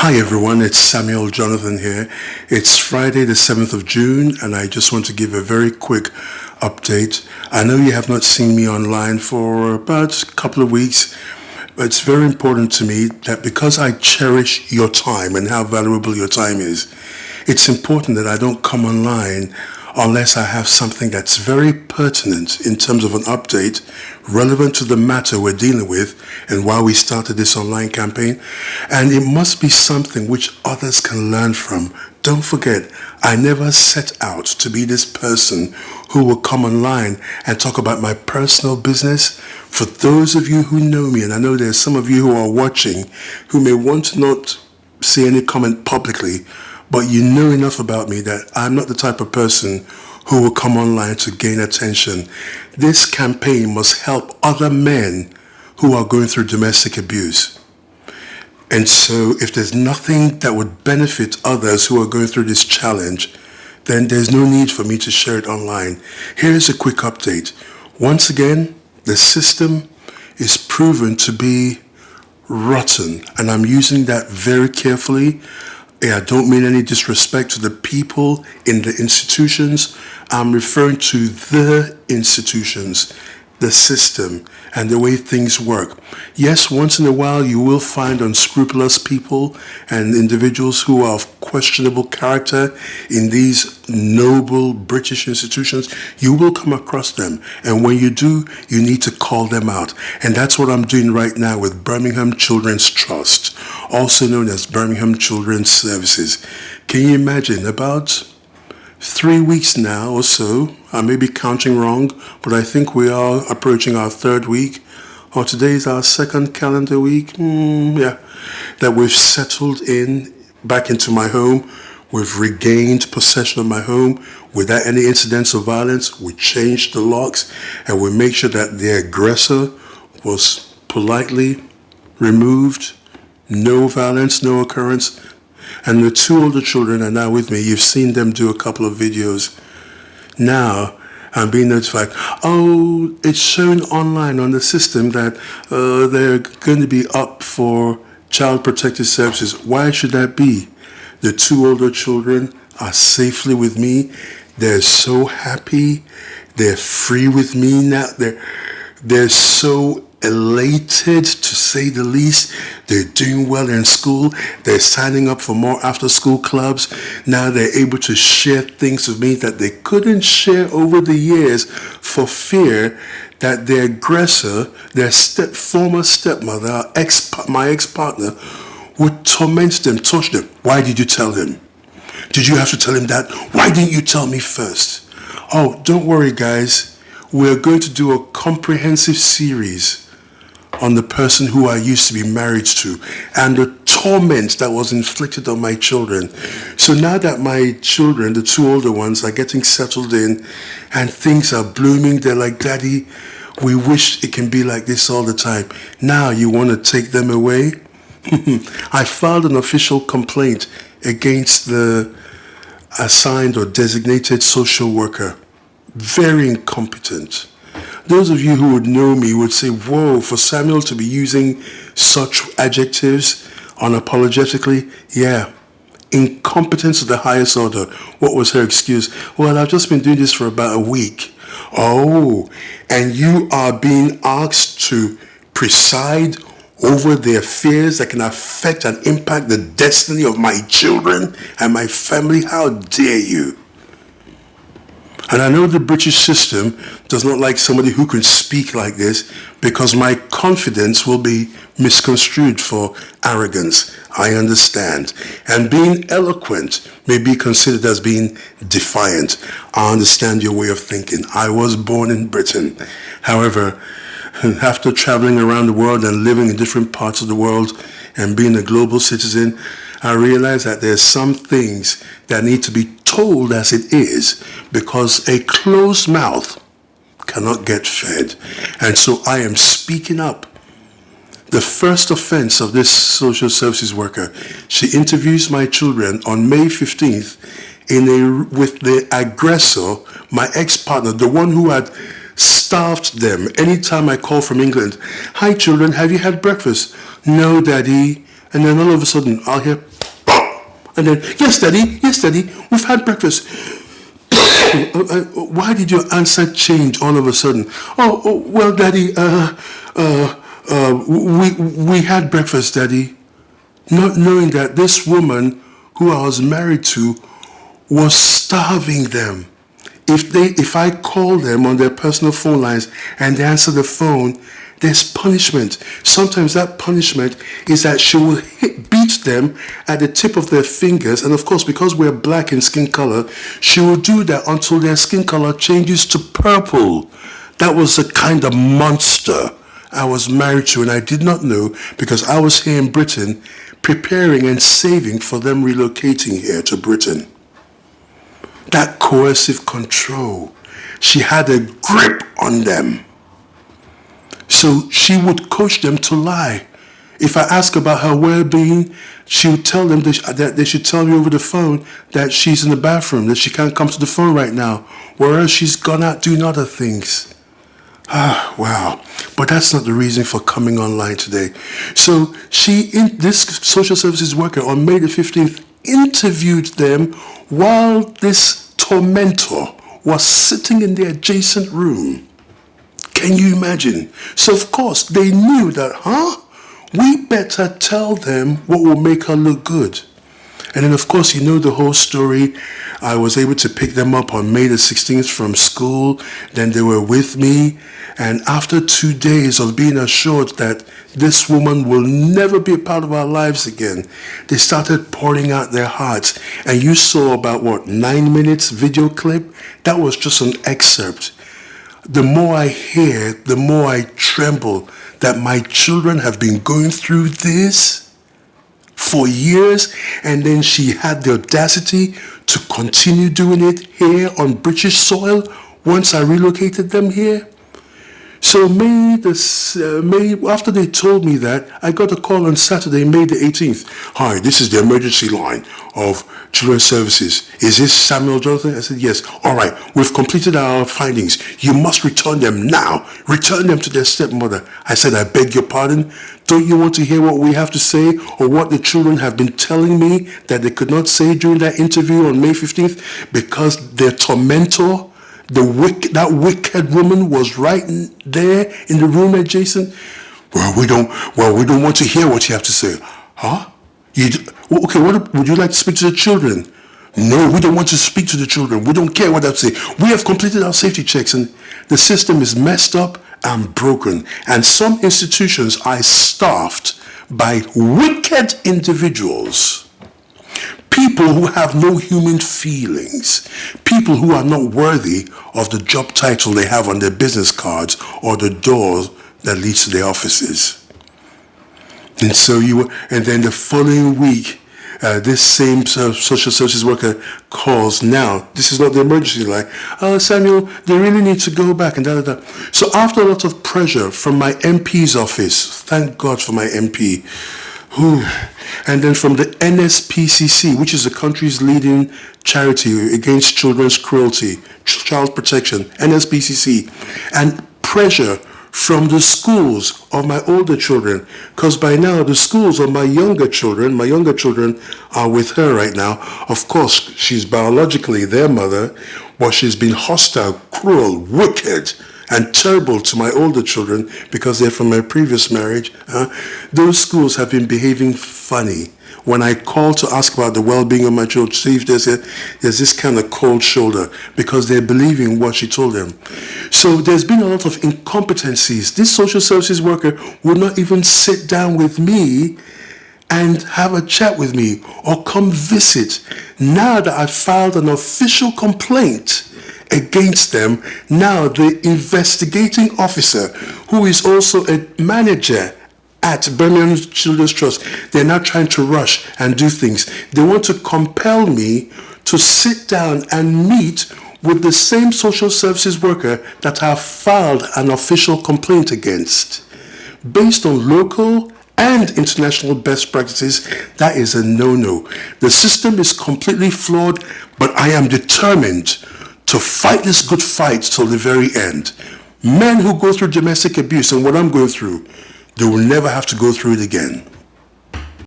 Hi everyone, it's Samuel Jonathan here. It's Friday the 7th of June and I just want to give a very quick update. I know you have not seen me online for about a couple of weeks, but it's very important to me that because I cherish your time and how valuable your time is, it's important that I don't come online unless I have something that's very pertinent in terms of an update relevant to the matter we're dealing with and why we started this online campaign. And it must be something which others can learn from. Don't forget, I never set out to be this person who will come online and talk about my personal business. For those of you who know me, and I know there's some of you who are watching who may want to not see any comment publicly, but you know enough about me that I'm not the type of person who will come online to gain attention. This campaign must help other men who are going through domestic abuse. And so if there's nothing that would benefit others who are going through this challenge, then there's no need for me to share it online. Here's a quick update. Once again, the system is proven to be rotten, and I'm using that very carefully. I don't mean any disrespect to the people in the institutions. I'm referring to the institutions, the system, and the way things work. Yes, once in a while you will find unscrupulous people and individuals who are of questionable character in these noble British institutions. You will come across them. And when you do, you need to call them out. And that's what I'm doing right now with Birmingham Children's Trust, also known as Birmingham Children's Services. Can you imagine? About 3 weeks now or so, I may be counting wrong, but I think we are approaching our third week, or today is our second calendar week, that we've settled back into my home. We've regained possession of my home without any incidents of violence. We changed the locks and we make sure that the aggressor was politely removed, no violence, no occurrence. And the two older children are now with me. You've seen them do a couple of videos. Now, I'm being notified, it's shown online on the system that they're going to be up for Child Protective Services. Why should that be? The two older children are safely with me. They're so happy. They're free with me now. They're so elated, to say the least. They're doing well in school. They're signing up for more after-school clubs. Now they're able to share things with me that they couldn't share over the years for fear that their aggressor, their former stepmother, my ex-partner, would torment them, torture them. Why did you tell him? Did you have to tell him that? Why didn't you tell me first? Oh, don't worry, guys. We're going to do a comprehensive series on the person who I used to be married to and the torment that was inflicted on my children. So now that my children, the two older ones, are getting settled in and things are blooming, they're like, Daddy, we wish it can be like this all the time. Now you want to take them away? I filed an official complaint against the assigned or designated social worker. Very incompetent. Those of you who would know me would say, whoa, for Samuel to be using such adjectives unapologetically, yeah, incompetence of the highest order. What was her excuse? Well, I've just been doing this for about a week. Oh, and you are being asked to preside over the affairs that can affect and impact the destiny of my children and my family? How dare you? And I know the British system does not like somebody who can speak like this because my confidence will be misconstrued for arrogance. I understand. And being eloquent may be considered as being defiant. I understand your way of thinking. I was born in Britain. However, after traveling around the world and living in different parts of the world and being a global citizen, I realize that there's some things that need to be told as it is because a closed mouth cannot get fed. And so I am speaking up. The first offense of this social services worker, she interviews my children on May 15th with the aggressor, my ex-partner, the one who had starved them. Anytime I call from England, hi children, have you had breakfast? No, Daddy. And then all of a sudden, I'll hear, "Pop!" And then, yes, Daddy, we've had breakfast. Why did your answer change all of a sudden? Well, Daddy, we had breakfast, Daddy. Not knowing that this woman who I was married to was starving them. If I call them on their personal phone lines and they answer the phone, there's punishment. Sometimes that punishment is that she will beat them at the tip of their fingers. And of course, because we're black in skin color, she will do that until their skin color changes to purple. That was the kind of monster I was married to, and I did not know, because I was here in Britain preparing and saving for them relocating here to Britain. That coercive control. She had a grip on them. So she would coach them to lie. If I ask about her well-being, she would tell them that they should tell me over the phone that she's in the bathroom, that she can't come to the phone right now, whereas she's gone out doing other things. Wow. But that's not the reason for coming online today. So this social services worker on May the 15th interviewed them while this tormentor was sitting in the adjacent room. Can you imagine? So of course they knew that, we better tell them what will make her look good. And then of course, you know the whole story. I was able to pick them up on May the 16th from school. Then they were with me. And after 2 days of being assured that this woman will never be a part of our lives again, they started pouring out their hearts. And you saw about 9 minutes video clip? That was just an excerpt. The more I hear, the more I tremble that my children have been going through this for years, and then she had the audacity to continue doing it here on British soil once I relocated them here. So after they told me that, I got a call on Saturday, May the 18th. Hi, this is the emergency line of Children's Services. Is this Samuel Jonathan? I said, yes. All right, we've completed our findings. You must return them now. Return them to their stepmother. I said, I beg your pardon. Don't you want to hear what we have to say, or what the children have been telling me that they could not say during that interview on May 15th because their tormentor, that wicked woman, was right there in the room adjacent? Well, we don't want to hear what you have to say. Huh? Okay, would you like to speak to the children? No, we don't want to speak to the children. We don't care what they say. We have completed our safety checks, and the system is messed up and broken. And some institutions are staffed by wicked individuals. People who have no human feelings. People who are not worthy of the job title they have on their business cards or the door that leads to their offices. And then the following week, this same social services worker calls now. This is not the emergency line. Samuel, they really need to go back and da. So after a lot of pressure from my MP's office, thank God for my MP, and then from the NSPCC, which is the country's leading charity against children's cruelty, child protection, NSPCC, and pressure from the schools of my older children, because by now the schools of my younger children are with her right now. Of course, she's biologically their mother, but she's been hostile, cruel, wicked, and terrible to my older children because they're from my previous marriage. Those schools have been behaving funny. When I call to ask about the well-being of my children, see if there's this kind of cold shoulder, because they're believing what she told them. So there's been a lot of incompetencies. This social services worker would not even sit down with me and have a chat with me or come visit. Now that I've filed an official complaint against them, now the investigating officer, who is also a manager at Birmingham Children's Trust, they're now trying to rush and do things. They want to compel me to sit down and meet with the same social services worker that I filed an official complaint against. Based on local and international best practices, that is a no-no. The system is completely flawed, but I am determined to fight this good fight till the very end. Men who go through domestic abuse and what I'm going through, they will never have to go through it again.